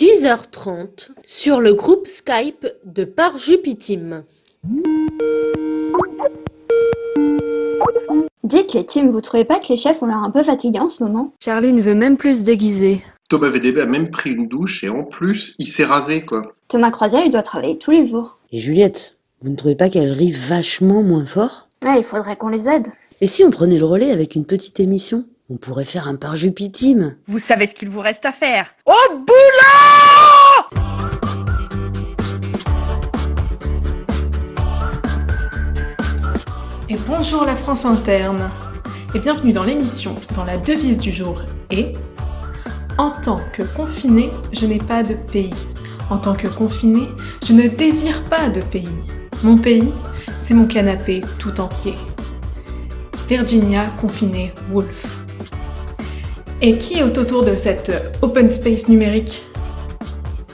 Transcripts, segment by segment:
10h30 sur le groupe Skype de Parjupiteam. Dites les teams, vous trouvez pas que les chefs ont l'air un peu fatigués en ce moment? Charlie ne veut même plus se déguiser. Thomas VDB a même pris une douche et en plus, il s'est rasé quoi. Thomas Croisière, il doit travailler tous les jours. Et Juliette, vous ne trouvez pas qu'elle rit vachement moins fort? Ouais, il faudrait qu'on les aide. Et si on prenait le relais avec une petite émission? On pourrait faire un Parjupiteam. Vous savez ce qu'il vous reste à faire. Au boulot! Et bonjour la France interne. Et bienvenue dans l'émission dont la devise du jour est « En tant que confiné, je n'ai pas de pays. En tant que confiné, je ne désire pas de pays. Mon pays, c'est mon canapé tout entier. » Virginia Confinée Woolf. Et qui est autour de cette open space numérique?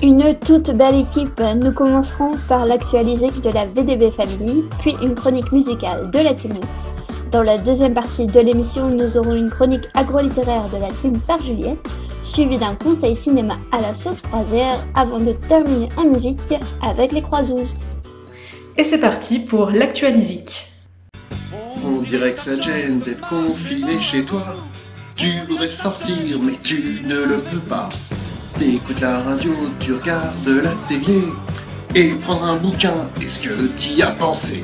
Une toute belle équipe. Nous commencerons par l'actualité de la VDB Family, puis une chronique musicale de la Team 8. Dans la deuxième partie de l'émission, nous aurons une chronique agro-littéraire de la team par Juliette, suivie d'un conseil cinéma à la sauce croisière, avant de terminer en musique avec les Croiseuses. Et c'est parti pour l'actualisique. On dirait que ça te gêne d'être confiné chez toi. Tu voudrais sortir mais tu ne le peux pas. T'écoutes la radio, tu regardes la télé. Et prendre un bouquin, est-ce que t'y as pensé?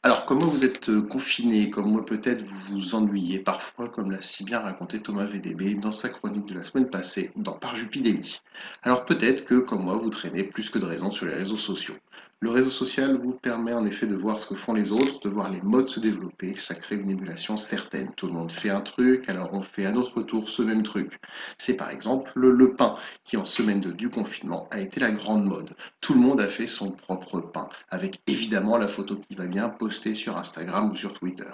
Alors, comme vous êtes confiné, comme moi peut-être vous vous ennuyez parfois, comme l'a si bien raconté Thomas VDB dans sa chronique de la semaine passée dans Parjupidémie. Alors peut-être que, comme moi, vous traînez plus que de raison sur les réseaux sociaux. Le réseau social vous permet en effet de voir ce que font les autres, de voir les modes se développer, ça crée une émulation certaine. Tout le monde fait un truc, alors on fait à notre tour ce même truc. C'est par exemple le pain, qui en semaine du confinement a été la grande mode. Tout le monde a fait son propre pain, avec évidemment la photo qui va bien postée sur Instagram ou sur Twitter.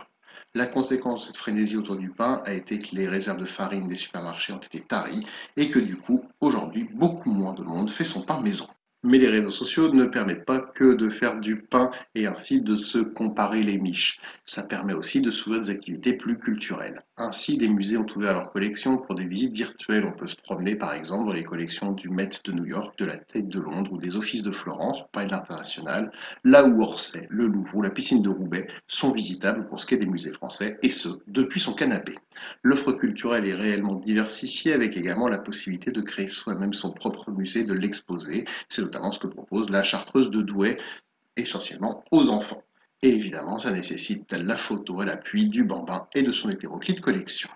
La conséquence de cette frénésie autour du pain a été que les réserves de farine des supermarchés ont été taries et que du coup, aujourd'hui, beaucoup moins de monde fait son pain maison. Mais les réseaux sociaux ne permettent pas que de faire du pain et ainsi de se comparer les miches. Ça permet aussi de s'ouvrir des activités plus culturelles. Ainsi, des musées ont ouvert leurs collections pour des visites virtuelles. On peut se promener par exemple dans les collections du Met de New York, de la Tate de Londres ou des Offices de Florence, pour parler de l'international, là où Orsay, le Louvre ou la piscine de Roubaix sont visitables pour ce qui est des musées français, et ce, depuis son canapé. L'offre culturelle est réellement diversifiée avec également la possibilité de créer soi-même son propre musée, de l'exposer. C'est notamment ce que propose la Chartreuse de Douai, essentiellement aux enfants. Et évidemment, ça nécessite la photo à l'appui du bambin et de son hétéroclite collection.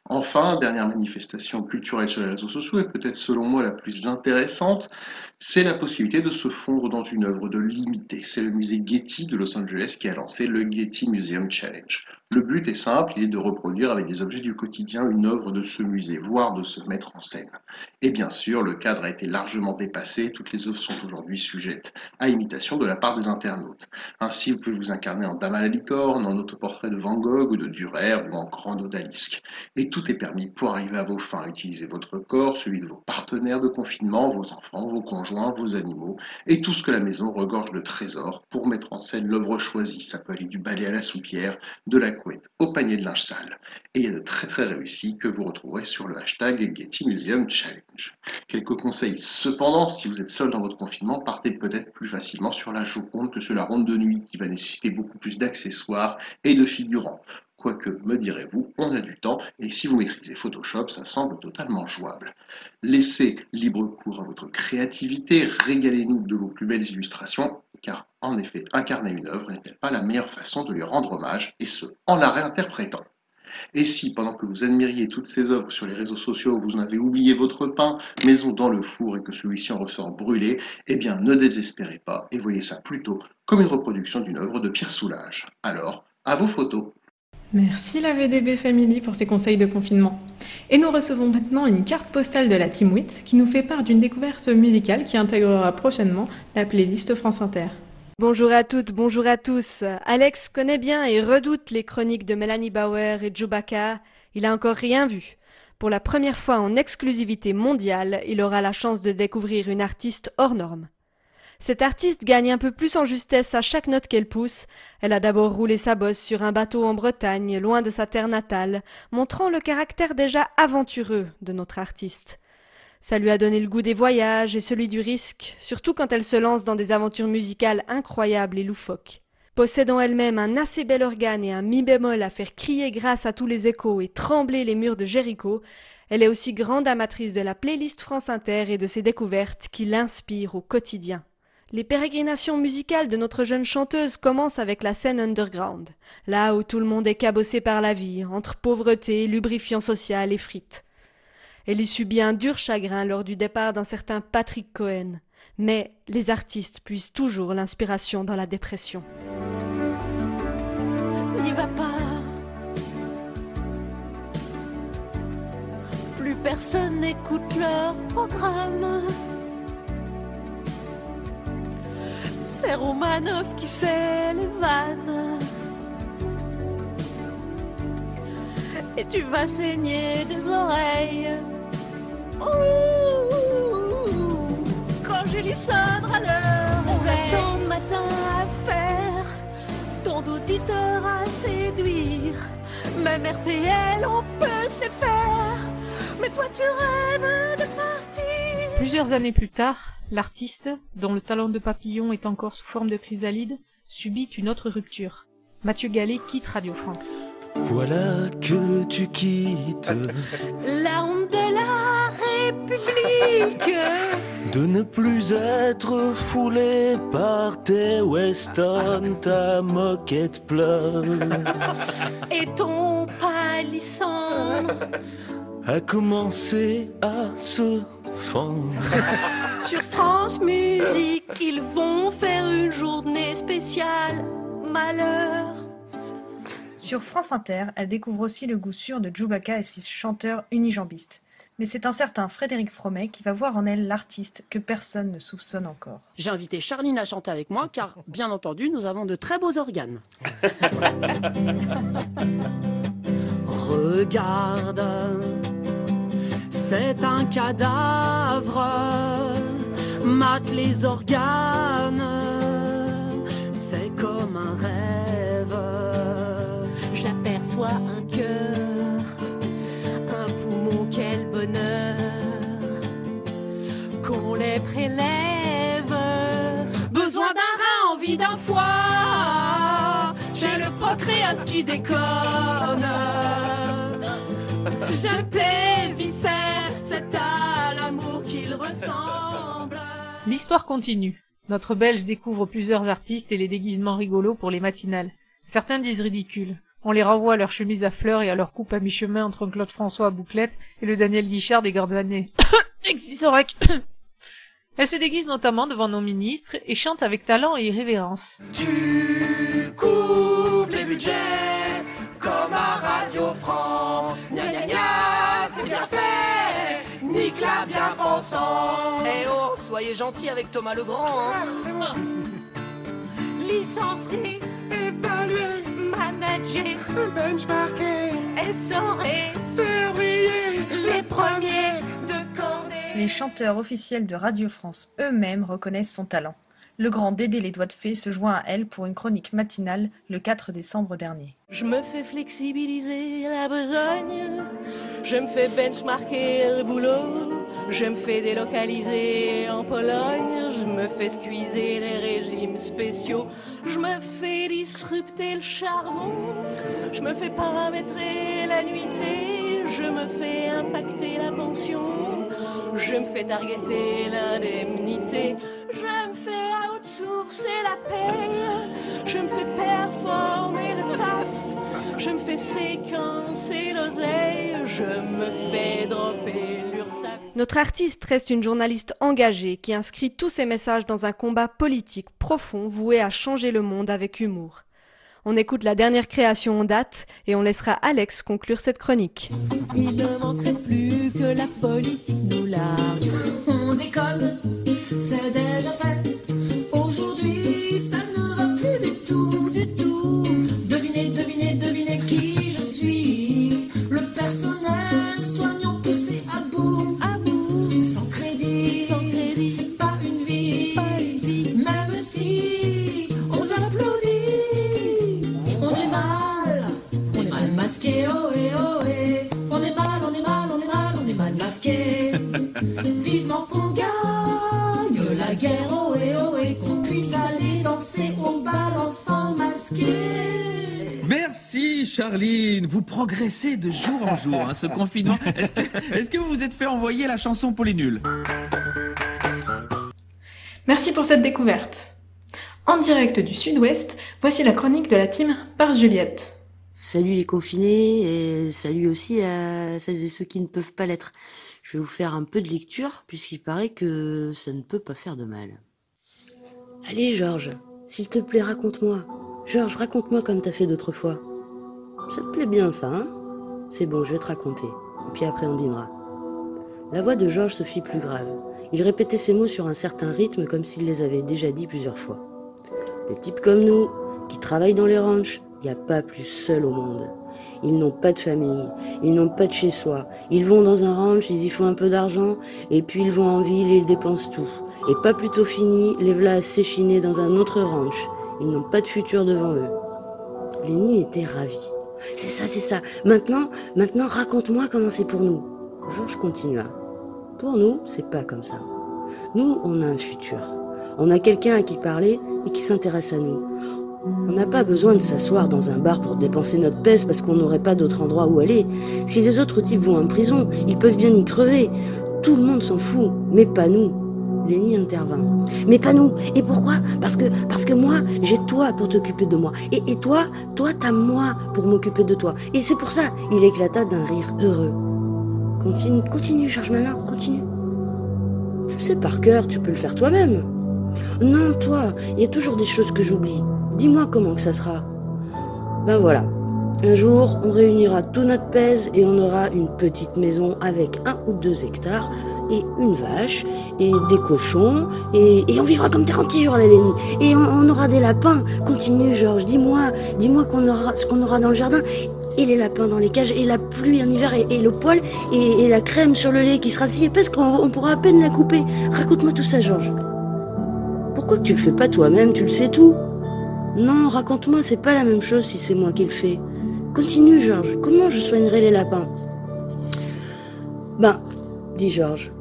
Enfin, dernière manifestation culturelle sur les réseaux sociaux, et peut-être selon moi la plus intéressante, c'est la possibilité de se fondre dans une œuvre, de l'imiter. C'est le musée Getty de Los Angeles qui a lancé le Getty Museum Challenge. Le but est simple, il est de reproduire avec des objets du quotidien une œuvre de ce musée, voire de se mettre en scène. Et bien sûr, le cadre a été largement dépassé, toutes les œuvres sont aujourd'hui sujettes à imitation de la part des internautes. Ainsi, vous pouvez vous incarner en Dame à la licorne, en autoportrait de Van Gogh ou de Dürer ou en grand odalisque. Et tout est permis pour arriver à vos fins. Utilisez votre corps, celui de vos partenaires de confinement, vos enfants, vos conjoints, vos animaux, et tout ce que la maison regorge de trésors pour mettre en scène l'œuvre choisie. Ça peut aller du balai à la soupière, de la couette au panier de linge sale. Et il y a de très réussis que vous retrouverez sur le hashtag Getty Museum Challenge. Quelques conseils cependant, si vous êtes seul dans votre confinement, partez peut-être plus facilement sur la Joconde que sur la Ronde de nuit, qui va nécessiter beaucoup plus d'accessoires et de figurants. Quoique, me direz-vous, on a du temps, et si vous maîtrisez Photoshop, ça semble totalement jouable. Laissez libre cours à votre créativité, régalez-nous de vos plus belles illustrations, car en effet, incarner une œuvre n'est-elle pas la meilleure façon de lui rendre hommage, et ce, en la réinterprétant. Et si, pendant que vous admiriez toutes ces œuvres sur les réseaux sociaux, vous en avez oublié votre pain, maison dans le four et que celui-ci en ressort brûlé, eh bien ne désespérez pas et voyez ça plutôt comme une reproduction d'une œuvre de Pierre Soulages. Alors, à vos photos! Merci la VDB Family pour ces conseils de confinement. Et nous recevons maintenant une carte postale de la Team 8 qui nous fait part d'une découverte musicale qui intégrera prochainement la playlist France Inter. Bonjour à toutes, bonjour à tous. Alex connaît bien et redoute les chroniques de Mélanie Bauer et Chewbacca. Il a encore rien vu. Pour la première fois en exclusivité mondiale, il aura la chance de découvrir une artiste hors norme. Cette artiste gagne un peu plus en justesse à chaque note qu'elle pousse. Elle a d'abord roulé sa bosse sur un bateau en Bretagne, loin de sa terre natale, montrant le caractère déjà aventureux de notre artiste. Ça lui a donné le goût des voyages et celui du risque, surtout quand elle se lance dans des aventures musicales incroyables et loufoques. Possédant elle-même un assez bel organe et un mi bémol à faire crier grâce à tous les échos et trembler les murs de Jéricho, elle est aussi grande amatrice de la playlist France Inter et de ses découvertes qui l'inspirent au quotidien. Les pérégrinations musicales de notre jeune chanteuse commencent avec la scène underground, là où tout le monde est cabossé par la vie, entre pauvreté, lubrifiant social et frites. Elle y subit un dur chagrin lors du départ d'un certain Patrick Cohen, mais les artistes puisent toujours l'inspiration dans la dépression. N'y va pas. Plus personne n'écoute leur programme. C'est Romanov qui fait les vannes. Et tu vas saigner des oreilles. Ouh, quand Julie sonnera l'heure, on a tant de matin à faire, tant d'auditeurs à séduire. Même RTL, on peut se les faire. Mais toi tu rêves de partir. Plusieurs années plus tard, l'artiste, dont le talent de papillon est encore sous forme de chrysalide, subit une autre rupture. Mathieu Gallet quitte Radio France. Voilà que tu quittes la honte de la République, de ne plus être foulé par tes Weston, ta moquette pleure et ton palissandre a commencé à se fendre. Sur France Musique, ils vont faire une journée spéciale malheur. Sur France Inter, elle découvre aussi le goût sûr de Djoubaka et ses chanteurs unijambistes. Mais c'est un certain Frédéric Fromet qui va voir en elle l'artiste que personne ne soupçonne encore. J'ai invité Charline à chanter avec moi car, bien entendu, nous avons de très beaux organes. Regarde, c'est un cadavre, mate les organes, c'est comme un rêve. J'aperçois un cœur, un poumon, quel bonheur, qu'on les prélève. Besoin d'un rein, envie d'un foie, j'ai le procréas qui déconne. J'aime tes viscères, c'est à l'amour qu'ils ressemblent. L'histoire continue. Notre Belge découvre plusieurs artistes et les déguisements rigolos pour les matinales. Certains disent ridicules. On les renvoie à leurs chemises à fleurs et à leur coupe à mi-chemin entre Claude François à bouclette et le Daniel Guichard des Gordanais. Ex-Visorec. Elle se déguise notamment devant nos ministres et chante avec talent et irrévérence. Tu coupes les budgets comme à Radio France. Gna gna gna, c'est bien fait. Nique la bien-pensance. Eh oh, soyez gentils avec Thomas Legrand, hein. C'est moi. Licencié, évalué, manager, benchmarker, essorer, faire briller les premiers de cordée. Les chanteurs officiels de Radio France eux-mêmes reconnaissent son talent. Le grand Dédé les Doigts de Fée se joint à elle pour une chronique matinale le 4 décembre dernier. Je me fais flexibiliser la besogne, je me fais benchmarker le boulot, je me fais délocaliser en Pologne, je me fais squeezer les régimes spéciaux, je me fais disrupter le charbon, je me fais paramétrer la nuitée, je me fais impacter la pension, je me fais targeter l'indemnité, je me fais outsourcer la paye, je me fais performer le taf, je me fais séquencer l'oseille, je me fais dropper l'URSSAF. Notre artiste reste une journaliste engagée qui inscrit tous ses messages dans un combat politique profond voué à changer le monde avec humour. On écoute la dernière création en date et on laissera Alex conclure cette chronique. Il ne manquerait plus que la politique nous largue. On déconne, c'est déjà fait. Aujourd'hui, ça ne va plus du tout, du tout. Devinez, devinez, devinez qui je suis. Le personnel soignant poussé à bout, sans crédit, c'est pas une vie, même si on s'applaudit. On est mal masqué, oh et oh et. On est mal, on est mal, on est mal, on est mal masqué. Vivement qu'on gagne la guerre, ohé ohé, qu'on puisse aller danser au bal enfant masqué. Merci Charline, vous progressez de jour en jour, ce confinement. Est-ce que vous vous êtes fait envoyer la chanson pour les nuls? Merci pour cette découverte. En direct du Sud-Ouest, voici la chronique de la team par Juliette. Salut les confinés et salut aussi à celles et ceux qui ne peuvent pas l'être. Je vais vous faire un peu de lecture puisqu'il paraît que ça ne peut pas faire de mal. Allez Georges, s'il te plaît raconte-moi. Georges, raconte-moi comme t'as fait d'autres fois. Ça te plaît bien ça, hein? C'est bon, je vais te raconter. Et puis après on dînera. La voix de Georges se fit plus grave. Il répétait ces mots sur un certain rythme comme s'il les avait déjà dit plusieurs fois. Les types comme nous, qui travaillent dans les ranchs, il n'y a pas plus seul au monde. Ils n'ont pas de famille, ils n'ont pas de chez soi. Ils vont dans un ranch, ils y font un peu d'argent, et puis ils vont en ville et ils dépensent tout. Et pas plus tôt fini, les v'là à s'échiner dans un autre ranch. Ils n'ont pas de futur devant eux. Lenny était ravi. C'est ça. Maintenant, raconte-moi comment c'est pour nous. Georges continua. Pour nous, c'est pas comme ça. Nous, on a un futur. On a quelqu'un à qui parler et qui s'intéresse à nous. On n'a pas besoin de s'asseoir dans un bar pour dépenser notre pèse parce qu'on n'aurait pas d'autre endroit où aller. Si les autres types vont en prison, ils peuvent bien y crever. Tout le monde s'en fout, mais pas nous. Lenny intervint. Mais pas nous. Et pourquoi? Parce que moi, j'ai toi pour t'occuper de moi. Et toi, t'as moi pour m'occuper de toi. Et c'est pour ça, il éclata d'un rire heureux. Continue, Georges, maintenant, continue. Tu le sais par cœur, tu peux le faire toi-même. Non, toi, il y a toujours des choses que j'oublie. Dis-moi comment que ça sera. Ben voilà. Un jour, on réunira tout notre pèse et on aura une petite maison avec 1 ou 2 hectares et une vache et des cochons et on vivra comme des rentiers, la Lenny. Et on aura des lapins. Continue, Georges. Dis-moi ce qu'on aura dans le jardin. Et les lapins dans les cages, et la pluie en hiver, et le poil, et la crème sur le lait qui sera si épaisse qu'on pourra à peine la couper. Raconte-moi tout ça, Georges. Pourquoi tu le fais pas toi-même? Tu le sais tout. Non, raconte-moi, c'est pas la même chose si c'est moi qui le fais. Continue, Georges. Comment je soignerai les lapins? Ben, dit Georges,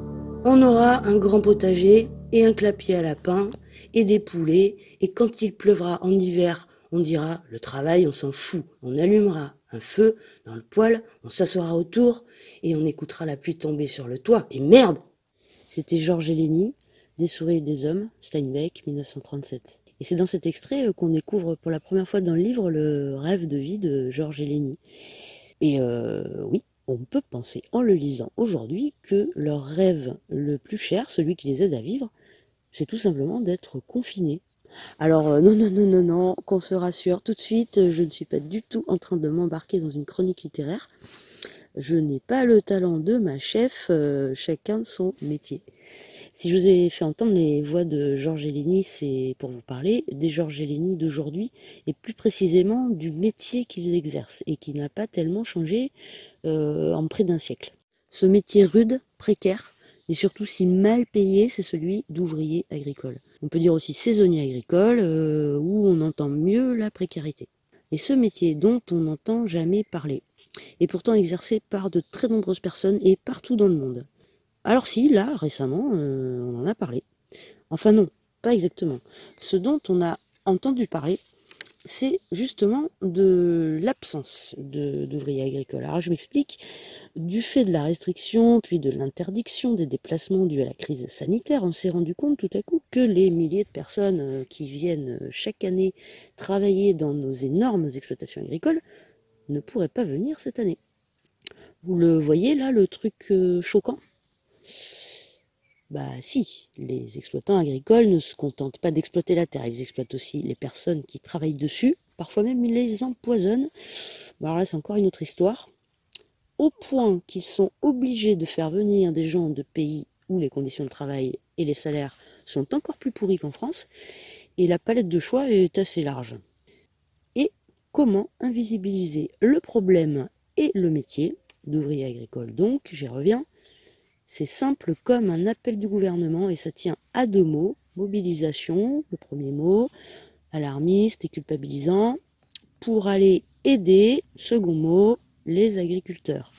on aura un grand potager et un clapier à lapins et des poulets, et quand il pleuvra en hiver, on dira, le travail, on s'en fout. On allumera un feu dans le poêle, on s'assoira autour et on écoutera la pluie tomber sur le toit. Et merde! C'était Georges et Lenny, Des souris et des hommes, Steinbeck, 1937. Et c'est dans cet extrait qu'on découvre pour la première fois dans le livre le rêve de vie de Georges et Lenny. Et oui, on peut penser en le lisant aujourd'hui que leur rêve le plus cher, celui qui les aide à vivre, c'est tout simplement d'être confinés. Alors non, qu'on se rassure tout de suite, je ne suis pas du tout en train de m'embarquer dans une chronique littéraire. Je n'ai pas le talent de ma chef, chacun son métier. Si je vous ai fait entendre les voix de Georges et Lenny, c'est pour vous parler des Georges et Lenny d'aujourd'hui, et plus précisément du métier qu'ils exercent, et qui n'a pas tellement changé en près d'un siècle. Ce métier rude, précaire, et surtout si mal payé, c'est celui d'ouvrier agricole. On peut dire aussi saisonnier agricole, où on entend mieux la précarité. Et ce métier dont on n'entend jamais parler, est pourtant exercé par de très nombreuses personnes et partout dans le monde. Alors si, là, récemment, on en a parlé. Enfin non, pas exactement. Ce dont on a entendu parler, c'est justement de l'absence d'ouvriers agricoles. Alors je m'explique. Du fait de la restriction, puis de l'interdiction des déplacements dus à la crise sanitaire, on s'est rendu compte tout à coup que les milliers de personnes qui viennent chaque année travailler dans nos énormes exploitations agricoles ne pourraient pas venir cette année. Vous le voyez là, le truc choquant ? Bah si, les exploitants agricoles ne se contentent pas d'exploiter la terre, ils exploitent aussi les personnes qui travaillent dessus, parfois même ils les empoisonnent. Bon, alors là c'est encore une autre histoire, au point qu'ils sont obligés de faire venir des gens de pays où les conditions de travail et les salaires sont encore plus pourris qu'en France, et la palette de choix est assez large. Et comment invisibiliser le problème et le métier d'ouvrier agricole? Donc, j'y reviens. C'est simple comme un appel du gouvernement et ça tient à 2 mots. Mobilisation, le premier mot, alarmiste et culpabilisant, pour aller aider, second mot, les agriculteurs.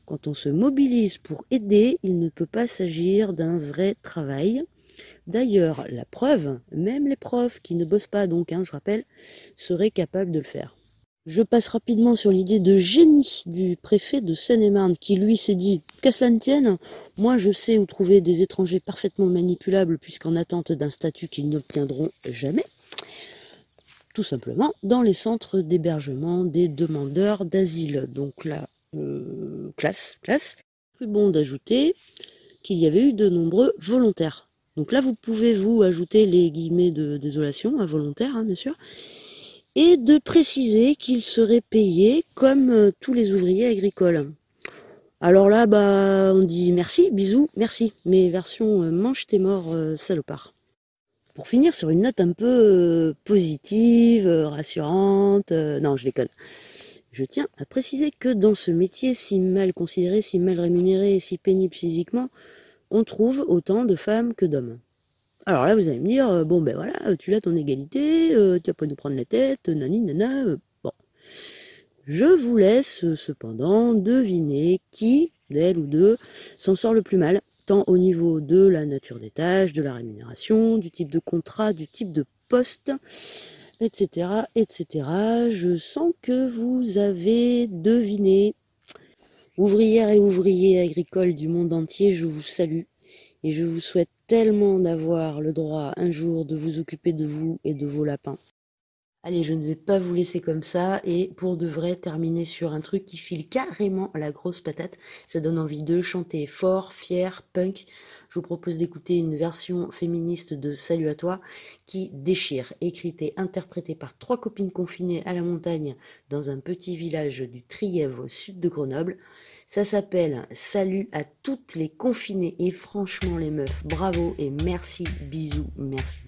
Quand on se mobilise pour aider, il ne peut pas s'agir d'un vrai travail. D'ailleurs, la preuve, même les profs qui ne bossent pas donc, je rappelle, seraient capables de le faire. Je passe rapidement sur l'idée de génie du préfet de Seine-et-Marne qui lui s'est dit « qu'à cela ne tienne, moi je sais où trouver des étrangers parfaitement manipulables puisqu'en attente d'un statut qu'ils n'obtiendront jamais ». Tout simplement dans les centres d'hébergement des demandeurs d'asile. Donc là, classe. Plus bon d'ajouter qu'il y avait eu de nombreux volontaires. Donc là, vous pouvez vous ajouter les guillemets de désolation à volontaire, bien sûr. Et de préciser qu'ils seraient payés comme tous les ouvriers agricoles. Alors là, on dit merci, bisous, merci. Mais version mange tes morts, salopard. Pour finir sur une note un peu positive, rassurante, non, je déconne. Je tiens à préciser que dans ce métier si mal considéré, si mal rémunéré et si pénible physiquement, on trouve autant de femmes que d'hommes. Alors là, vous allez me dire, voilà, tu l'as ton égalité, tu vas pas nous prendre la tête, nani, nana, bon. Je vous laisse cependant deviner qui, d'elle ou d'eux, s'en sort le plus mal, tant au niveau de la nature des tâches, de la rémunération, du type de contrat, du type de poste, etc., etc. Je sens que vous avez deviné. Ouvrières et ouvriers agricoles du monde entier, je vous salue. Et je vous souhaite tellement d'avoir le droit un jour de vous occuper de vous et de vos lapins. Allez, je ne vais pas vous laisser comme ça et pour de vrai terminer sur un truc qui file carrément la grosse patate. Ça donne envie de chanter fort, fier, punk. Je vous propose d'écouter une version féministe de Salut à toi qui déchire, écrite et interprétée par 3 copines confinées à la montagne dans un petit village du Trièves au sud de Grenoble. Ça s'appelle Salut à toutes les confinées et franchement les meufs, bravo et merci, bisous, merci.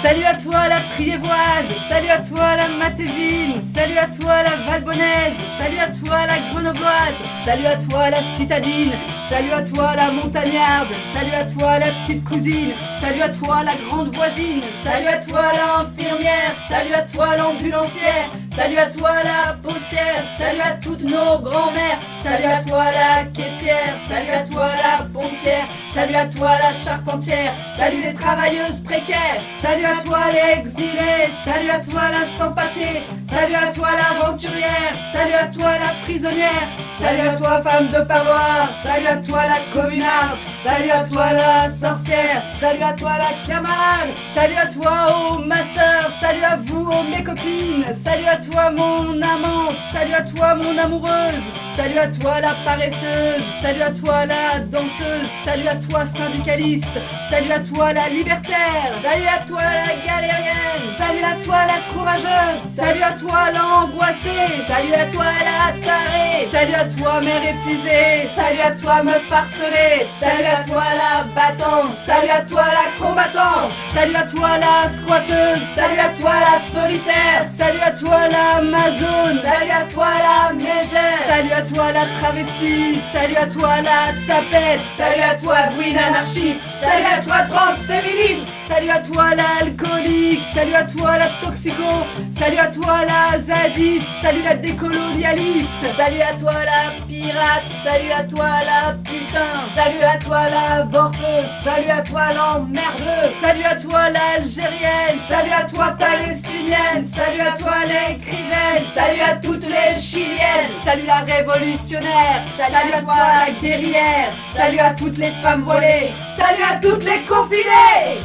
Salut à toi la Triévoise, salut à toi la Matésine, salut à toi la Valbonaise, salut à toi la Grenobloise, salut à toi la Citadine, salut à toi la Montagnarde, salut à toi la petite cousine, salut à toi la grande voisine, salut à toi l'infirmière, salut à toi l'ambulancière, salut à toi la postière, salut à toutes nos grand-mères, salut à toi la caissière, salut à toi la pompière, salut à toi la charpentière, salut les travailleuses précaires, salut à toi l'exilé, salut à toi la sans-papier, salut à toi l'aventurière, salut à toi la prisonnière, salut à toi femme de parloir, salut à toi la communarde, salut à toi la sorcière, salut à toi la camarade, salut à toi oh ma sœur, salut à vous oh mes copines, salut à toi mon amante, salut à toi mon amoureuse, salut à toi la paresseuse, salut à toi la danseuse, salut à toi syndicaliste, salut à toi la libertaire, salut à toi la galérienne, salut à toi la courageuse, salut à toi l'angoissée, salut à toi la tarée, salut à toi mère épuisée, salut à toi meuf harcelée, salut à toi la battante, salut à toi la combattante, salut à toi la squatteuse, salut à toi la solitaire, salut à toi l'amazone, salut à toi la mégère, salut à toi la travestie, salut à toi la tapette, salut à toi Gwyn anarchiste, salut à toi transféministe, salut à toi l'alcoolique, salut à toi la toxico, salut à toi la zadiste, salut la décolonialiste, salut à toi la pirate, salut à toi la putain, salut à toi la avorteuse, salut à toi l'emmerdeuse, salut à toi l'algérienne, salut à toi palestinienne, salut à toi l'écrivaine, salut à toutes les chiliennes, salut la révolutionnaire, salut à toi la guerrière, salut à toutes les femmes volées, salut à toutes les confinées.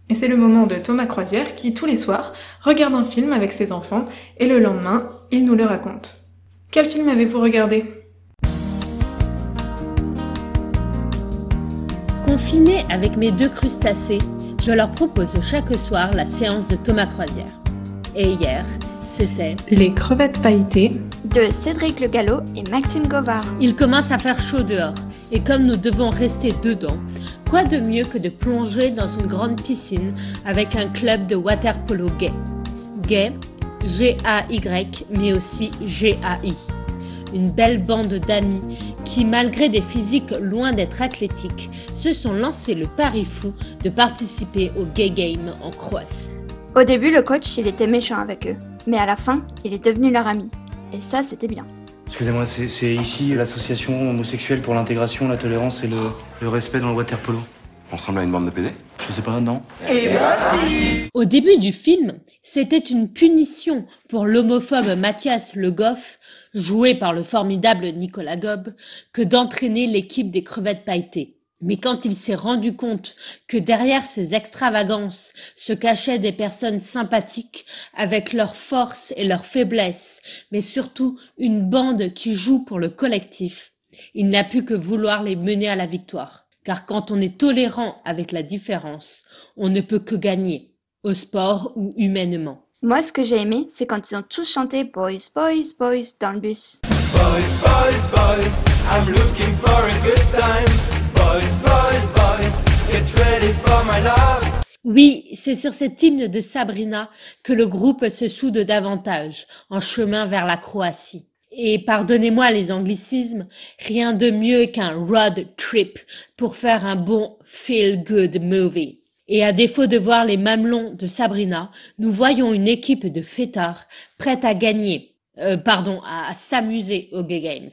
Et c'est le moment de Thomas Croisière qui, tous les soirs, regarde un film avec ses enfants et le lendemain, il nous le raconte. Quel film avez-vous regardé ? Confinée avec mes 2 crustacés, je leur propose chaque soir la séance de Thomas Croisière. Et hier, c'était Les crevettes pailletées de Cédric Le Gallo et Maxime Govard. Il commence à faire chaud dehors, et comme nous devons rester dedans, quoi de mieux que de plonger dans une grande piscine avec un club de water-polo gay. Gay, G-A-Y, mais aussi G-A-I. Une belle bande d'amis qui, malgré des physiques loin d'être athlétiques, se sont lancés le pari fou de participer au Gay Game en Croatie. Au début, le coach, il était méchant avec eux, mais à la fin, il est devenu leur ami. Et ça, c'était bien. Excusez-moi, c'est ici l'association homosexuelle pour l'intégration, la tolérance et le respect dans le water-polo. On ressemble à une bande de PD? Je sais pas, non. Et voici. Au début du film, c'était une punition pour l'homophobe Mathias Le Goff, joué par le formidable Nicolas Gob, que d'entraîner l'équipe des crevettes pailletées. Mais quand il s'est rendu compte que derrière ces extravagances se cachaient des personnes sympathiques avec leurs forces et leurs faiblesses, mais surtout une bande qui joue pour le collectif, il n'a pu que vouloir les mener à la victoire. Car quand on est tolérant avec la différence, on ne peut que gagner, au sport ou humainement. Moi, ce que j'ai aimé, c'est quand ils ont tous chanté Boys, Boys, Boys dans le bus. Boys, boys, boys, I'm looking for a good time. Boys, boys, boys, get ready for my love. Oui, c'est sur cet hymne de Sabrina que le groupe se soude davantage, en chemin vers la Croatie. Et pardonnez-moi les anglicismes, rien de mieux qu'un road trip pour faire un bon feel-good movie. Et à défaut de voir les mamelons de Sabrina, nous voyons une équipe de fêtards prête à gagner, à s'amuser aux Gay Games.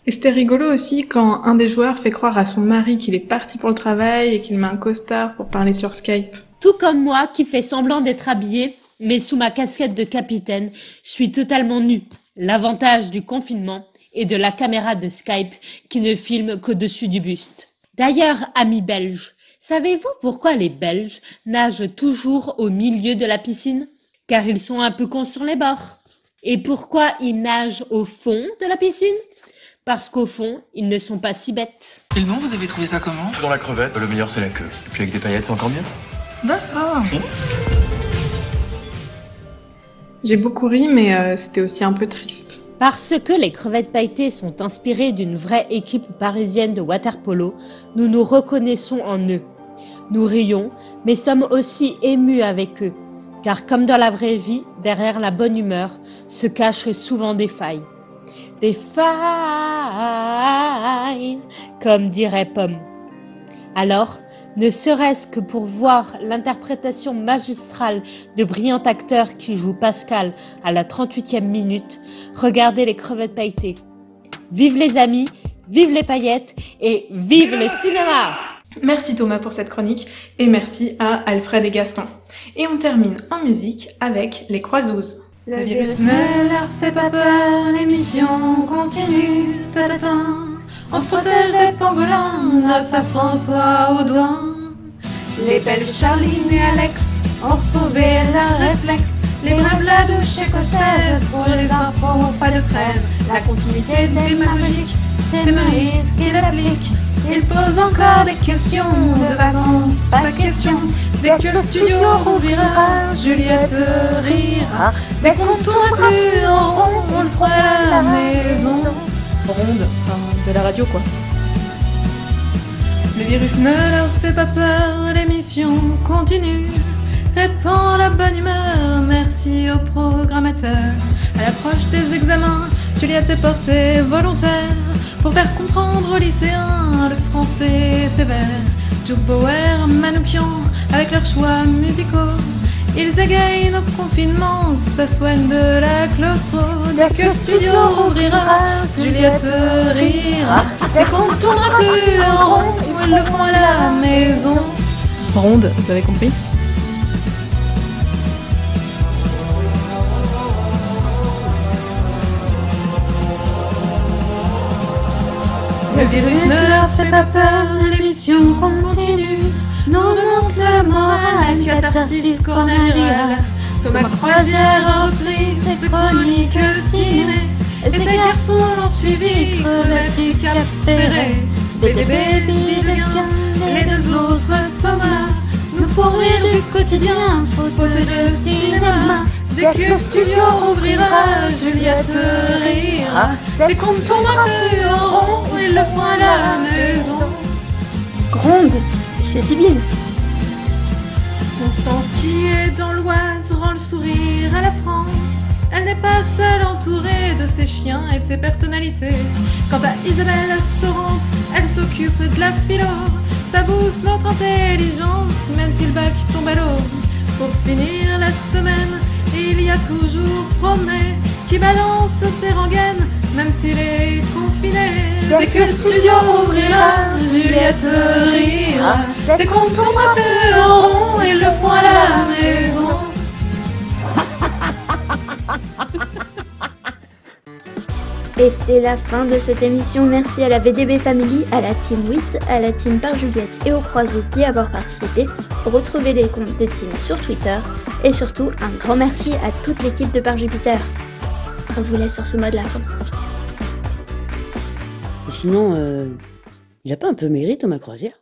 Et c'était rigolo aussi quand un des joueurs fait croire à son mari qu'il est parti pour le travail et qu'il met un costard pour parler sur Skype. Tout comme moi qui fais semblant d'être habillée, mais sous ma casquette de capitaine, je suis totalement nue. L'avantage du confinement et de la caméra de Skype qui ne filme qu'au-dessus du buste. D'ailleurs, amis belges, savez-vous pourquoi les Belges nagent toujours au milieu de la piscine? Car ils sont un peu cons sur les bords. Et pourquoi ils nagent au fond de la piscine? Parce qu'au fond, ils ne sont pas si bêtes. Et le nom, vous avez trouvé ça comment? Dans la crevette, le meilleur c'est la queue. Et puis avec des paillettes, c'est encore mieux. D'accord. J'ai beaucoup ri, mais c'était aussi un peu triste. Parce que les crevettes pailletées sont inspirées d'une vraie équipe parisienne de water-polo, nous nous reconnaissons en eux. Nous rions, mais sommes aussi émus avec eux. Car comme dans la vraie vie, derrière la bonne humeur, se cachent souvent des failles. Des failles, comme dirait Pomme. Alors, ne serait-ce que pour voir l'interprétation magistrale de brillant acteur qui joue Pascal à la 38e minute, regardez les crevettes pailletées. Vive les amis, vive les paillettes et vive le cinéma! Merci Thomas pour cette chronique et merci à Alfred et Gaston. Et on termine en musique avec les Croizouzes. Le virus ne leur fait pas peur, l'émission continue, ta-ta-ta. On se protège des pangolins grâce à François Audouin. Les belles Charline et Alex ont retrouvé leur réflexe. Les blabla de chez Cossette, pour les infos, pas de trêve. La continuité des magiques, c'est Maurice qui l'applique. Il pose encore des questions de vacances, pas question. Dès que le studio rouvrira, Juliette rira. Dès qu'on tourne plus en rond, on le fera à la maison. Ronde, enfin de la radio quoi. Le virus ne leur fait pas peur, l'émission continue. Répand la bonne humeur, merci au programmateur. À l'approche des examens, Juliette est portée volontaire pour faire comprendre aux lycéens le français sévère. Joe Bauer, Manoukian, avec leurs choix musicaux, ils égayent nos confinements, ça soigne de la claustro. Dès que le studio rouvrira, Juliette rira. Dès qu'on ne tournera plus en rond, ils le feront à la maison. Ronde, vous avez compris? Le virus ne leur fait pas peur, l'émission continue. Nous remonte la morale, catharsis coronariale. Thomas Croisière a repris ses chroniques ciné. Et ces garçons l'ont suivi, crevettes et Cap Ferré. BDB, Bibélien, les deux autres Thomas nous font rire du quotidien, faute de cinéma. Dès que le studio ouvrira, Juliette rira. Dès qu'on tombera plus en rond, ils le feront à la maison. Gronde, chez Sibylle. Constance qui est dans l'Oise rend le sourire à la France. Elle n'est pas seule entourée de ses chiens et de ses personnalités. Quant à Isabelle Sorante, elle s'occupe de la philo. Ça booste notre intelligence, même si le bac tombe à l'eau. Pour finir la semaine, il y a toujours Fromet qui balance ses rengaines, même s'il est confiné. Dès que le studio ouvrira, Juliette rira. Dès qu'on tombera plus en rond, ils le feront à la maison. Et c'est la fin de cette émission. Merci à la VDB Family, à la Team 8, à la Team Par Juliette et aux Croisos d'y avoir participé. Retrouvez les comptes des teams sur Twitter. Et surtout, un grand merci à toute l'équipe de Par Jupiter. On vous laisse sur ce mot de la fin. Et sinon, il a pas un peu mérite Thomas Croisière?